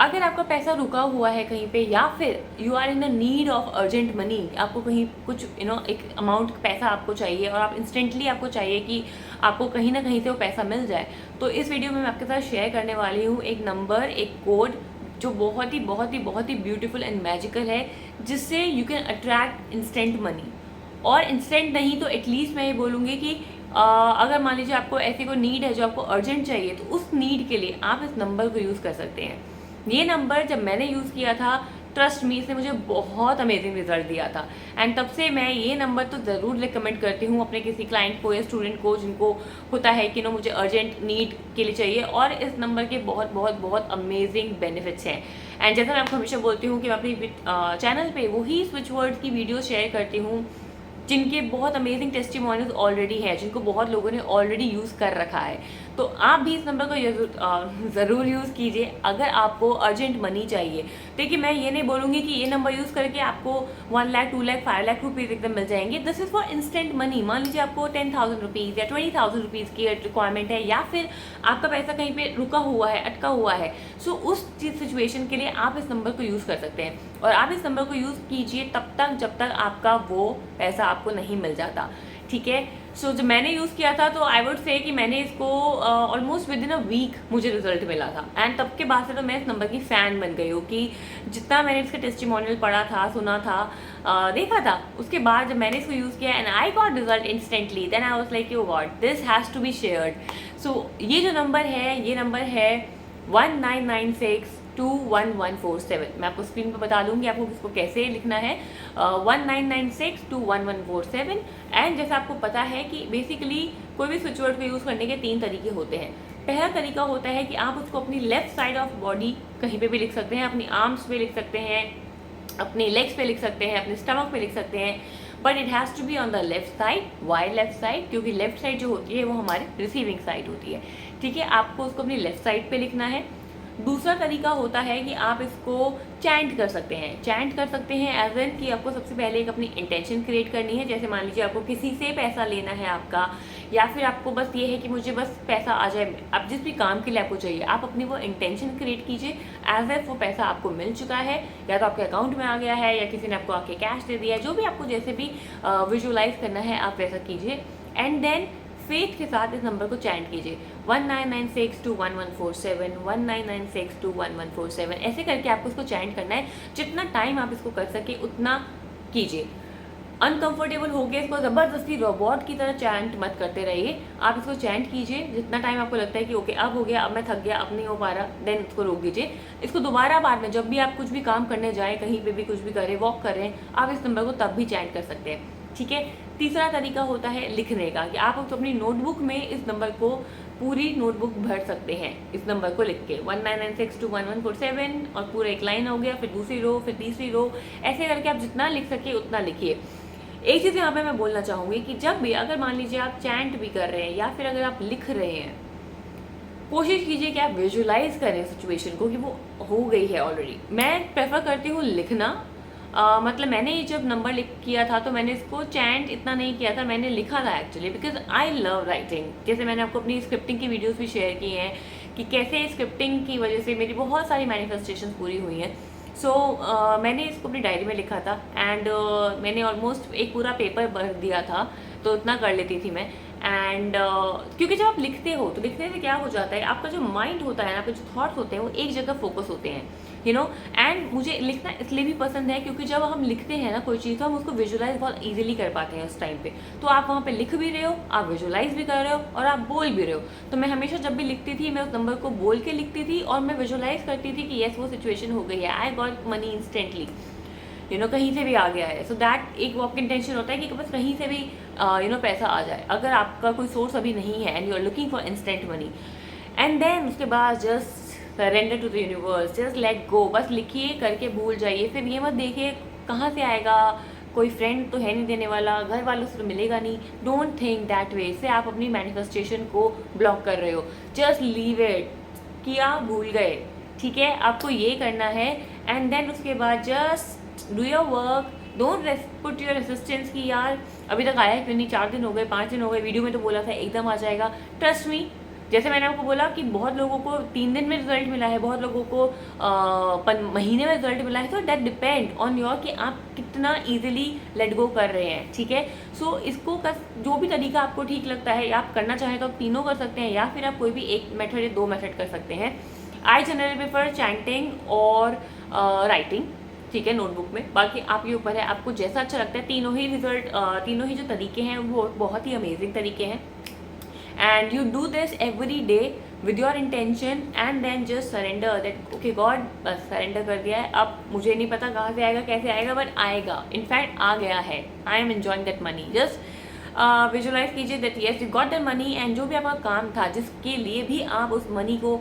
अगर आपका पैसा रुका हुआ है कहीं पे, या फिर you are in the need of urgent money, आपको कहीं कुछ एक अमाउंट पैसा आपको चाहिए और आप इंस्टेंटली आपको चाहिए कि आपको कहीं ना कहीं से वो पैसा मिल जाए, तो इस वीडियो में मैं आपके साथ शेयर करने वाली हूँ एक नंबर, एक कोड जो बहुत ही बहुत ही बहुत ही ब्यूटीफुल एंड मैजिकल है, जिससे you can attract instant money. और इंस्टेंट नहीं तो एटलीस्ट मैं ये बोलूँगी कि अगर मान लीजिए आपको ऐसी कोई नीड है जो आपको अर्जेंट चाहिए, तो उस नीड के लिए आप इस नंबर को यूज़ कर सकते हैं। ये नंबर जब मैंने यूज़ किया था, ट्रस्ट मी, इसने मुझे बहुत अमेजिंग रिजल्ट दिया था। एंड तब से मैं ये नंबर तो ज़रूर रिकमेंड करती हूँ अपने किसी क्लाइंट को या स्टूडेंट को जिनको होता है कि मुझे अर्जेंट नीड के लिए चाहिए। और इस नंबर के बहुत बहुत बहुत अमेजिंग बेनिफिट्स हैं। एंड जैसा मैं आपको हमेशा बोलती हूँ कि मैं अपनी चैनल पे वही स्विच वर्ड्स की वीडियो शेयर करती हूँ जिनके बहुत अमेजिंग टेस्टिमोनियल्स ऑलरेडी हैं, जिनको बहुत लोगों ने ऑलरेडी यूज़ कर रखा है। तो आप भी इस नंबर को ज़रूर यूज़ कीजिए अगर आपको अर्जेंट मनी चाहिए। देखिए, मैं ये नहीं बोलूँगी कि ये नंबर यूज़ करके आपको 1 लाख 2 लाख 5 लाख रुपीज़ एकदम मिल जाएंगे। This is for instant money. मान लीजिए आपको 10,000 रुपीज़ या 20,000 रुपीज़ की रिक्वायरमेंट है, या फिर आपका पैसा कहीं पे रुका हुआ है, अटका हुआ है। सो उस चीज़ सिचुएशन के लिए आप इस नंबर को यूज़ कर सकते हैं। और आप इस नंबर को यूज़ कीजिए तब तक जब तक आपका वो पैसा आपको नहीं मिल जाता। ठीक है। सो जब मैंने यूज़ किया था तो आई वुड से कि मैंने इसको almost within a week मुझे रिजल्ट मिला था। एंड तब के बाद से तो मैं इस नंबर की फ़ैन बन गई हूँ कि जितना मैंने इसका टेस्टिमोनियल पढ़ा था, सुना था, देखा था, उसके बाद जब मैंने इसको यूज़ किया and I got result instantly, then I was like you God, this has to be shared. So ये जो नंबर है, ये नंबर है 1996211147। मैं आपको स्क्रीन पर बता दूंगी आपको किसको कैसे लिखना है, 1996211147। एंड जैसा आपको पता है कि बेसिकली कोई भी स्विच वर्ड को यूज़ करने के 3 तरीके होते हैं। पहला तरीका होता है कि आप उसको अपनी लेफ्ट साइड ऑफ बॉडी कहीं पे भी लिख सकते हैं, अपनी आर्म्स पे लिख सकते हैं, अपने लेग्स पे लिख सकते हैं, अपने स्टमक पे लिख सकते हैं, but it has to be on the left side. Why left side? क्योंकि लेफ्ट साइड जो होती है वो हमारी रिसीविंग साइड होती है। ठीक है, आपको उसको अपनी लेफ्ट साइड पे लिखना है। दूसरा तरीका होता है कि आप इसको चैंट कर सकते हैं। चैंट कर सकते हैं एज एन कि आपको सबसे पहले एक अपनी इंटेंशन क्रिएट करनी है। जैसे मान लीजिए आपको किसी से पैसा लेना है आपका, या फिर आपको बस ये है कि मुझे बस पैसा आ जाए, अब जिस भी काम के लिए आपको चाहिए, आप अपनी वो इंटेंशन क्रिएट कीजिए एज एफ वो पैसा आपको मिल चुका है, या तो आपके अकाउंट में आ गया है, या किसी ने आपको आके कैश दे दिया है, जो भी आपको जैसे भी विजुअलाइज करना है आप वैसा कीजिए। एंड देन फेथ के साथ इस नंबर को चैंट कीजिए, 1996211147, 1996211147। ऐसे करके आपको इसको चैंट करना है। जितना टाइम आप इसको कर सके उतना कीजिए। अनकंफर्टेबल हो गया, इसको ज़बरदस्ती रोबोट की तरह चैंट मत करते रहिए। आप इसको चैंट कीजिए जितना टाइम आपको लगता है कि ओके अब हो गया, अब मैं थक गया, अब नहीं हो पा रहा, देन इसको रोक दीजिए। इसको दोबारा बाद में जब भी आप कुछ भी काम करने जाएँ, कहीं पे भी कुछ भी करें, वॉक कर रहे हैं, आप इस नंबर को तब भी चैंट कर सकते हैं। ठीक है। तीसरा तरीका होता है लिखने का, कि आप अपनी नोटबुक में इस नंबर को पूरी नोटबुक भर सकते हैं इस नंबर को लिख के, 1996211147, और पूरा एक लाइन हो गया, फिर दूसरी रो, फिर तीसरी रो, ऐसे करके आप जितना लिख सके उतना लिखिए। एक चीज़ यहाँ पे मैं बोलना चाहूँगी कि जब भी अगर मान लीजिए आप चैंट भी कर रहे हैं या फिर अगर आप लिख रहे हैं, कोशिश कीजिए कि आप विजुलाइज करें सिचुएशन को कि वो हो गई है ऑलरेडी। मैं प्रेफर करती हूँ लिखना। मतलब मैंने ये जब नंबर लिख किया था तो मैंने इसको चैंट इतना नहीं किया था, मैंने लिखा था actually, because I love writing. जैसे मैंने आपको अपनी स्क्रिप्टिंग की वीडियोस भी शेयर की हैं कि कैसे स्क्रिप्टिंग की वजह से मेरी बहुत सारी मैनिफेस्टेशन पूरी हुई हैं। सो मैंने इसको अपनी डायरी में लिखा था एंड मैंने ऑलमोस्ट एक पूरा पेपर भर दिया था, तो इतना कर लेती थी मैं। एंड क्योंकि जब आप लिखते हो तो लिखने से क्या हो जाता है, आपका जो माइंड होता है, आपके जो थॉट्स होते हैं वो एक जगह फोकस होते हैं, एंड मुझे लिखना इसलिए भी पसंद है क्योंकि जब हम लिखते हैं ना कोई चीज़, तो हम उसको विजुलाइज बहुत इजीली कर पाते हैं उस टाइम पे। तो आप वहाँ पे लिख भी रहे हो, आप विजुलाइज भी कर रहे हो, और आप बोल भी रहे हो। तो मैं हमेशा जब भी लिखती थी, मैं उस नंबर को बोल के लिखती थी और मैं विजुलाइज करती थी कि यस वो सिचुएशन हो गई है, आई गॉट मनी इंस्टेंटली, कहीं से भी आ गया है। सो दैट एक वॉक इंटेंशन होता है कि बस कहीं से भी पैसा आ जाए, अगर आपका कोई सोर्स अभी नहीं है and you are looking for instant money. And then उसके बाद just surrender to the universe, just let go, बस लिखिए, करके भूल जाइए। फिर ये मत देखिए कहाँ से आएगा, कोई फ्रेंड तो है नहीं देने वाला, घर वालों से तो मिलेगा नहीं। डोंट थिंक दैट वे, से आप अपनी मैनिफेस्टेशन को ब्लॉक कर रहे हो। जस्ट लीव इट, किया, भूल गए। ठीक है, आपको ये करना है। एंड देन उसके बाद just do your work, don't put your resistance की यार अभी तक आया क्यों नहीं, 4 दिन हो गए, 5 दिन हो गए, वीडियो में तो बोला था एकदम आ जाएगा। ट्रस्ट मी, जैसे मैंने आपको बोला कि बहुत लोगों को 3 दिन में रिजल्ट मिला है, बहुत लोगों को महीने में रिजल्ट मिला है, तो दैट डिपेंड ऑन योर कि आप कितना ईजिली लेट गो कर रहे हैं, ठीक है। सो इसको जो भी तरीका आपको ठीक लगता है, आप करना चाहें तो आप तीनों कर सकते हैं, या फिर आप कोई भी एक मेथड या 2 मेथड कर सकते हैं। आई जनरली प्रेफर चैंटिंग और राइटिंग, ठीक है, नोटबुक में। बाकी आपके ऊपर है, आपको जैसा अच्छा लगता है। तीनों ही जो तरीके हैं वो बहुत ही अमेजिंग तरीके हैं। And you do this every day with your intention and then just surrender that okay God, बस सरेंडर कर दिया है, अब मुझे नहीं पता कहाँ से आएगा कैसे आएगा, बट आएगा, इनफैक्ट आ गया है। I am enjoying that money. Just visualize कीजिए that yes you got that money, and जो भी आपका काम था जिसके लिए भी आप उस मनी को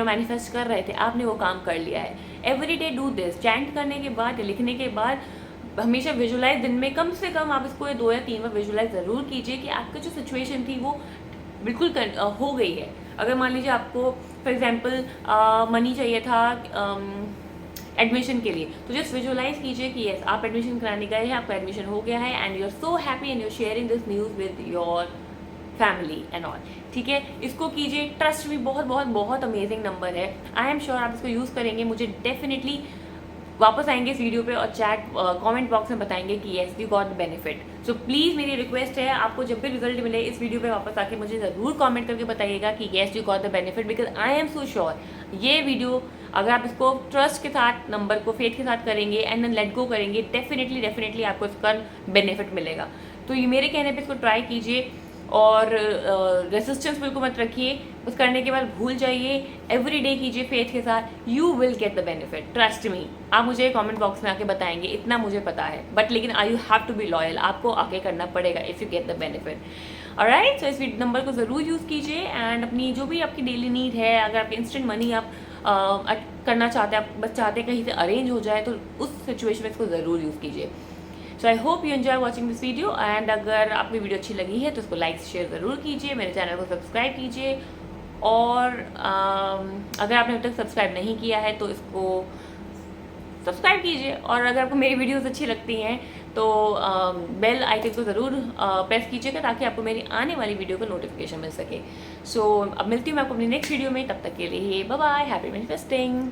मैनिफेस्ट कर रहे थे, आपने वो काम कर लिया है। Every day do this. Chant करने के बाद, लिखने के बाद हमेशा विजुलाइज दिन में कम से कम आप इसको 2 या 3 बार विजुलाइज ज़रूर कीजिए कि आपकी जो सिचुएशन थी वो बिल्कुल हो गई है। अगर मान लीजिए आपको फॉर एग्जांपल मनी चाहिए था एडमिशन के लिए, तो जस्ट विजुलाइज कीजिए कि यस आप एडमिशन कराने गए हैं, आपका एडमिशन हो गया है, and you are so happy and you are sharing this news with your family and all, ठीक है। इसको कीजिए। ट्रस्ट भी बहुत बहुत बहुत अमेजिंग नंबर है। आई एम श्योर आप इसको यूज़ करेंगे, मुझे डेफिनेटली वापस आएंगे इस वीडियो पे और चैट कमेंट बॉक्स में बताएंगे कि yes you got the benefit. So please मेरी रिक्वेस्ट है, आपको जब भी रिजल्ट मिले इस वीडियो पे वापस आके मुझे ज़रूर कमेंट करके बताइएगा कि yes you got the benefit, because I am so sure ये वीडियो अगर आप इसको ट्रस्ट के साथ, नंबर को फेथ के साथ करेंगे एंड देन लेट गो करेंगे, डेफिनेटली आपको इसका बेनिफिट मिलेगा। तो ये मेरे कहने पर इसको ट्राई कीजिए और रेसिस्टेंस बिल्कुल मत रखिए। बस करने के बाद भूल जाइए, एवरी डे कीजिए फेथ के साथ, you will get the benefit, trust me. आप मुझे कमेंट बॉक्स में आके बताएंगे, इतना मुझे पता है, बट लेकिन I you have to be loyal, आपको आगे करना पड़ेगा if you get the benefit. Alright, so इस नंबर को ज़रूर यूज़ कीजिए एंड अपनी जो भी आपकी डेली नीड है, अगर आप इंस्टेंट मनी आप करना चाहते हैं, आप बस चाहते हैं कहीं से अरेंज हो जाए, तो उस सिचुएशन में इसको ज़रूर यूज़ कीजिए। So I hope you enjoy watching this video, and अगर आपको वीडियो अच्छी लगी है तो इसको लाइक शेयर ज़रूर कीजिए, मेरे चैनल को सब्सक्राइब कीजिए, और अगर आपने अभी तक सब्सक्राइब नहीं किया है तो इसको सब्सक्राइब कीजिए, और अगर आपको मेरी वीडियोस अच्छी लगती हैं तो बेल आइकन को ज़रूर प्रेस कीजिएगा ताकि आपको मेरी आने वाली वीडियो का नोटिफिकेशन मिल सके। सो अब मिलती हूँ मैं आपको अपनी नेक्स्ट वीडियो में, तब तक के लिए बाय बाय, हैप्पी मैनिफेस्टिंग।